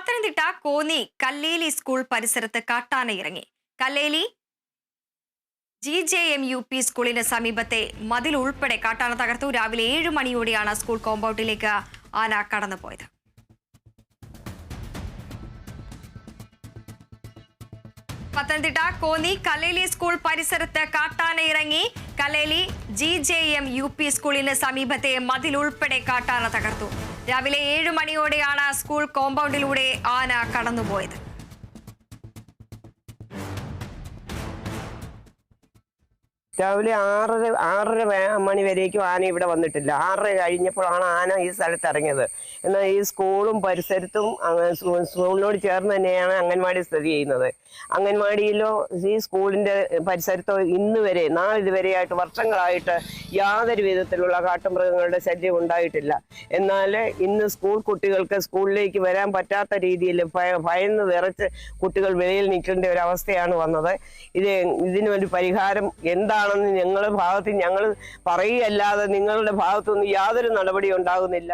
Pathanamthitta Konni Kalleli school പരിസരത്ത് കാട്ടാന ഇറങ്ങി. കല്ലേലി GJM-UP സ്കൂളിന് സമീപത്തെ മതിൽ ഉൾപ്പെടെ കാട്ടാന തകർത്തു. രാവിലെ 7 മണിയോടെയാണ് സ്കൂൾ കോമ്പൗണ്ടിലേക്ക് ആന കടന്നുപോയത്. പത്തനംതിട്ട കോന്നി കല്ലേലി സ്കൂൾ പരിസരത്ത് കാട്ടാന ഇറങ്ങി. കല്ലേലി GJM-UP സ്കൂളിന് സമീപത്തെ മതിൽ ഉൾപ്പെടെ കാട്ടാന തകർത്തു. രാവിലെ 7 മണിയോടെയാണ് സ്കൂൾ കോമ്പൗണ്ടിലൂടെ ആന കടന്നുപോയത്. രാവിലെ 6:30 മണി വരേക്കും ആന ഇവിടെ വന്നിട്ടില്ല. 6:30 കഴിഞ്ഞപ്പോഴാണ് ആന ഈ സ്ഥലത്ത് ഇറങ്ങിയത്. എന്നാൽ ഈ സ്കൂളും പരിസരത്തും സ്കൂളിനോട് ചേർന്ന് തന്നെയാണ് അംഗൻവാടി സ്ഥിതി ചെയ്യുന്നത്. അംഗൻവാടിയിലോ ഈ സ്കൂളിൻ്റെ പരിസരത്തോ ഇന്ന് വരെ നാളിതുവരെയായിട്ട് വർഷങ്ങളായിട്ട് യാതൊരു വിധത്തിലുള്ള കാട്ടുമൃഗങ്ങളുടെ ശല്യം ഉണ്ടായിട്ടില്ല. എന്നാൽ ഇന്ന് സ്കൂൾ കുട്ടികൾക്ക് സ്കൂളിലേക്ക് വരാൻ പറ്റാത്ത രീതിയിൽ ഭയന്ന് വിറച്ച് കുട്ടികൾ വെളിയിൽ നിൽക്കേണ്ട ഒരു അവസ്ഥയാണ് വന്നത്. ഇതിനൊരു പരിഹാരം എന്താണെന്ന് ഞങ്ങളുടെ ഭാഗത്ത് ഞങ്ങൾ പറയുകയല്ലാതെ നിങ്ങളുടെ ഭാഗത്തുനിന്ന് യാതൊരു നടപടി ഉണ്ടാകുന്നില്ല.